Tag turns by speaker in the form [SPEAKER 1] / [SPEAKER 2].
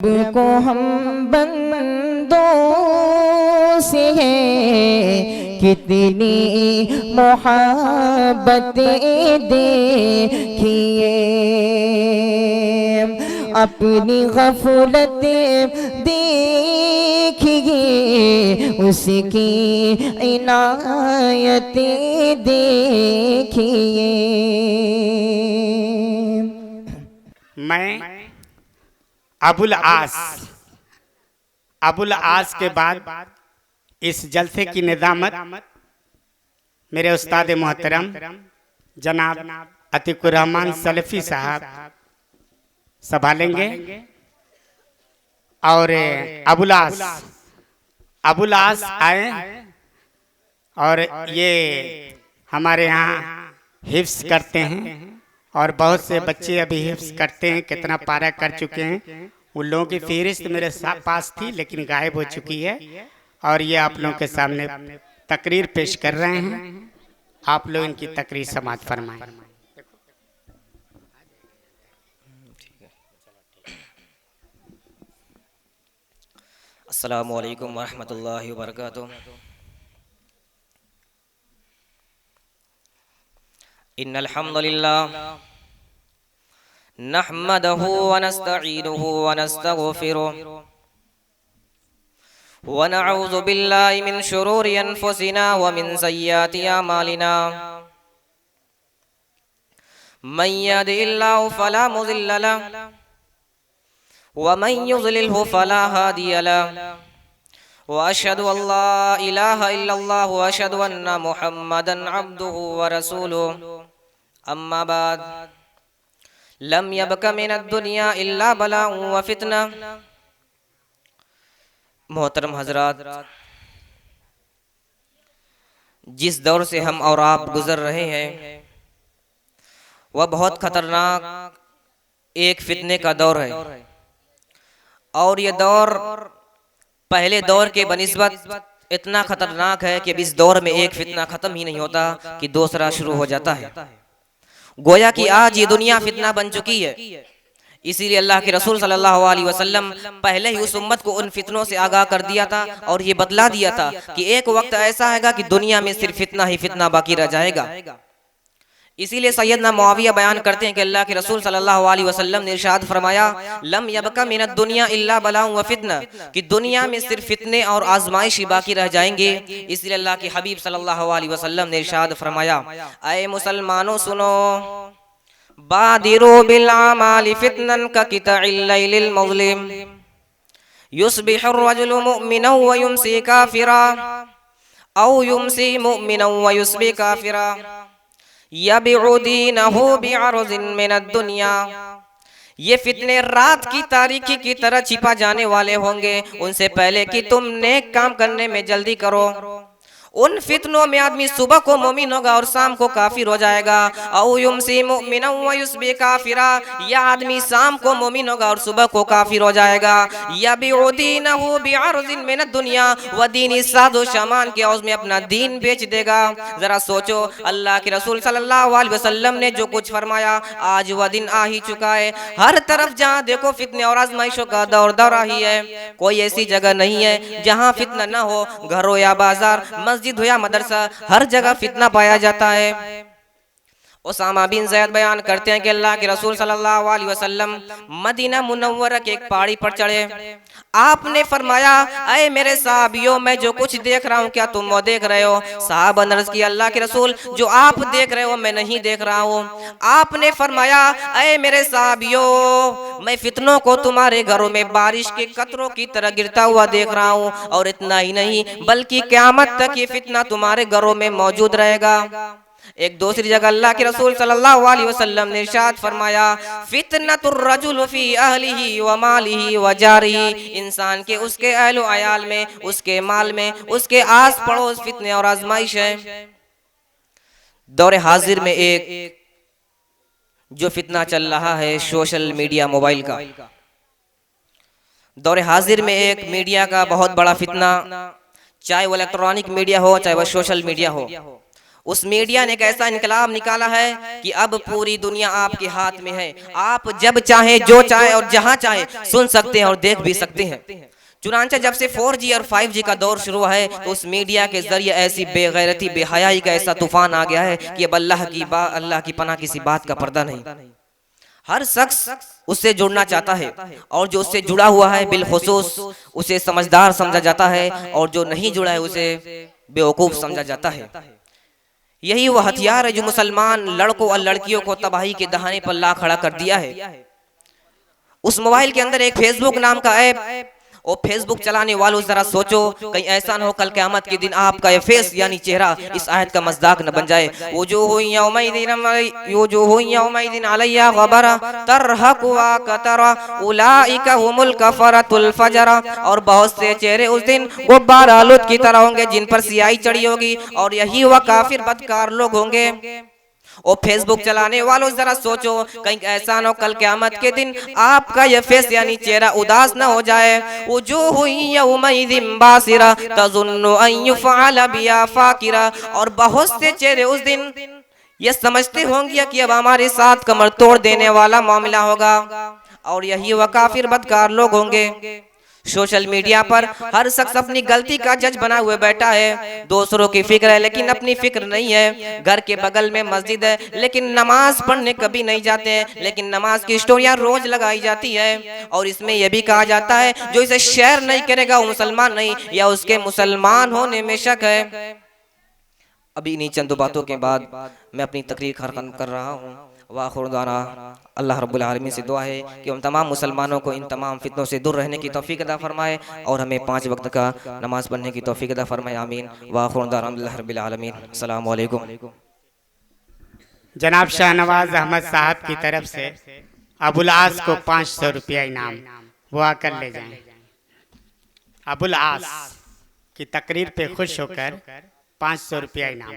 [SPEAKER 1] को हम बंदों से है कितनी मोहब्बतें देखिए, अपनी गफलत देखिए, उसकी इनायतें देखिए।
[SPEAKER 2] मैं अबुल आस के बाद इस जलसे की निज़ामत मेरे उस्ताद मोहतरम जनाब अतीकुर रहमान सलफ़ी साहब संभालेंगे। और अबुल आस आए और ये हमारे यहाँ हिफ्स करते हैं और बहुत से बच्चे अभी हिफ्स करते हैं, कितना पारा कर चुके हैं। उन लोगों की फहरिस्त मेरे पास थी लेकिन गायब हो चुकी है और ये आप लोगों के सामने तकरीर पेश कर रहे हैं। आप लोग इनकी तकरीर समाअत फरमाएं।
[SPEAKER 3] अस्सलामु अलैकुम वरहमतुल्लाहि वबरकातुहू। इन्नल हम्दुलिल्लाह नहमदहु व नस्तईनुहु व नस्तगफिरुहु व नऊज़ु बिल्लाहि मिन शुरूरि अनफुसिना व मिन सय्यिआति अमालिना। मन यहदिहिल्लाहु फला मुज़िल्ल लहु व मन युज़लिलहु फला हादिय लहु व अशहदु अल्ला इलाहा इल्लल्लाह व अशहदु अन्ना मुहम्मदन अब्दुहु व रसूलुहु। अम्मा बाद लम यबक मिनद दुनिया इल्ला बलाउन व फितना। मोहतरम हजरात, जिस दौर से हम और आप गुजर रहे हैं वह बहुत खतरनाक एक फितने का दौर है और यह दौर पहले दौर के बनिस्बत इतना खतरनाक है कि इस दौर में एक फितना खत्म ही नहीं होता कि दूसरा शुरू हो जाता है। गोया कि आज ये दुनिया फितना बन चुकी है। इसीलिए अल्लाह के रसूल सल्लल्लाहु अलैहि वसल्लम पहले ही उस उम्मत को उन फितनों से आगाह कर दिया था और ये बतला दिया था कि एक वक्त ऐसा आएगा कि दुनिया में सिर्फ फितना ही फितना बाकी रह जाएगा। इसीलिए सैयदना मुआविया बयान करते हैं कि अल्लाह के रसूल सल्लल्लाहु अलैहि वसल्लम ने इरशाद फरमाया, लम यबका मिनद दुनिया इल्ला बलाउन व फितना, कि दुनिया में सिर्फ फितने और आजमाइश ही बाकी रह जाएंगे। इसलिए अल्लाह के हबीब सल्लल्लाहु अलैहि वसल्लम ने इरशाद फरमाया, ऐ मुसलमानों सुनो, बादिरो बिल आमालि फितनन का किताइल लैलिल मुज़लिम युस्बिहु अर्रजुलु मुमिनन व युमसी काफिरा औ युमसी मुमिनन व युस्बि काफिरा यबिउदीनहु बिअरज़िन मिनद दुनिया। ये फितने रात की तारीकी की तरह छिपा जाने वाले होंगे। उनसे पहले कि तुम नेक काम करने में जल्दी करो, उन फितनों में आदमी सुबह को मोमिन होगा और शाम को काफिर हो जाएगा। औ युमसी मुमिनन व युस्बि काफिरा, या आदमी शाम को मोमिन होगा और सुबह को काफिर हो जाएगा। यबिउदीनहु बिअरज़िन मिनद दुनिया, व दीनी सादो सामान के औज़ में अपना दीन बेच देगा। जरा सोचो, अल्लाह के रसूल सल्लल्लाहु अलैहि वसल्लम ने जो कुछ फरमाया आज वह दिन आ ही चुका है। हर तरफ जहाँ देखो फितने और आजमाइशों का दौर दौरा ही है। कोई ऐसी जगह नहीं है जहाँ फितना न हो। घर हो या बाजार, मस्जिद हो या मदरसा, हर जगह फितना पाया जाता है। उसामा बिन ज़ैद बयान करते हैं कि अल्लाह के रसूल सल्लल्लाहु अलैहि वसल्लम मदीना मुनव्वरा के एक पहाड़ी पर चढ़े। आपने फरमाया, ऐ मेरे साहबियों, मैं जो कुछ देख रहा हूँ क्या तुम वो देख रहे हो? साहब ने अर्ज़ किया, अल्लाह के रसूल, जो आप देख रहे हो मैं नहीं देख रहा हूँ। आपने फरमाया, ऐ मेरे साहबियों, मैं फितनों को तुम्हारे घरों में बारिश के कतरों की तरह गिरता हुआ देख रहा हूँ, और इतना ही नहीं बल्कि क़यामत तक ये फितना तुम्हारे घरों में मौजूद रहेगा। एक दूसरी जगह अल्लाह के रसूल सल्लल्लाहु अलैहि वसल्लम ने इरशाद फरमाया, फितनतुर रजुल फी अहलिही व मालिही व जारिही, इंसान के उसके अहल व अयाल में, उसके माल में, उसके आस पड़ोस फितने और आजमाइश है। दौर हाजिर में एक जो फितना चल रहा है सोशल मीडिया, मोबाइल का। दौर हाजिर में एक मीडिया का बहुत बड़ा फितना, चाहे वो इलेक्ट्रॉनिक मीडिया हो चाहे वह सोशल मीडिया हो, उस मीडिया ने एक ऐसा इनकलाब निकाला है कि अब पूरी दुनिया आपके हाथ में है। आप जब चाहे, जो चाहे और जहां चाहे सुन सकते हैं और देख भी सकते हैं। चुनांचे जब से 4G और 5G का दौर शुरू हुआ है तो उस मीडिया के जरिए ऐसी बेगैरती, बेहयाई का ऐसा तूफान आ गया है कि अब अल्लाह की पनाह किसी बात का पर्दा नहीं। हर शख्स उससे जुड़ना चाहता है और जो उससे जुड़ा हुआ है बिलखुसूस उसे समझदार समझा जाता है और जो नहीं जुड़ा है उसे बेवकूफ समझा जाता है। यही वह हथियार है जो मुसलमान लड़कों और लड़कियों को तबाही के दहाने पर ला खड़ा कर दिया है। उस मोबाइल के अंदर एक फेसबुक नाम का ऐप, और फेसबुक चलाने वालों जरा सोचो कहीं ऐसा न हो कल क़यामत के दिन आपका ये फेस यानी चेहरा इस आयत का मज़दाक न बन जाए। वो जो हो यौमइदिन अलैहा गबरा तरहकुहा कतरा उलाइका हुमुल कफरतुल फजरा। और बहुत से चेहरे उस दिन गुब्बार आलूद की तरह होंगे जिन पर सियाही चढ़ी होगी, और यही वह काफिर बदकार लोग होंगे। और फेसबुक चलाने वालों जरा सोचो कहीं ऐसा न हो कल क़यामत के दिन आपका यह फेस यानी चेहरा उदास न हो जाए। वुजूहु यौमइदिन बासिरा तज़ुन्नु अन युफ़अल बिहा फ़ाकिरा। और बहुत से चेहरे उस दिन ये समझते होंगे कि अब हमारे साथ कमर तोड़ देने वाला मामला होगा, और यही वह काफिर बदकार लोग होंगे। सोशल मीडिया पर हर शख्स अपनी गलती का जज बना हुए बैठा है। दूसरों की फिक्र है लेकिन अपनी फिक्र नहीं है। घर के बगल में मस्जिद है लेकिन नमाज पढ़ने कभी नहीं जाते हैं, लेकिन नमाज की स्टोरियां रोज लगाई जाती है। और इसमें यह भी कहा जाता है जो इसे शेयर नहीं करेगा वो मुसलमान नहीं, या उसके मुसलमान होने में शक है। अभी इन्हीं चंद बातों के बाद मैं अपनी तकरीर खत्म कर रहा हूँ। वाखुरदाना अल्लाह रब्बुल आलमीन से दुआ है कि हम तमाम मुसलमानों को इन तमाम फितनों से दूर रहने की तौफीक अता फरमाए और हमें 5 वक्त का नमाज पढ़ने की तौफीक अता फरमाए। आमीन। वाखुरदाना अल्लाह रब्बुल आलमीन। अस्सलामु अलैकुम।
[SPEAKER 2] जनाब शाहनवाज अहमद साहब की तरफ से अबुल आस को 500 रुपया इनाम, वो आकर ले जाएं। अबुल आस की तकरीर पे खुश होकर 500 रुपया इनाम।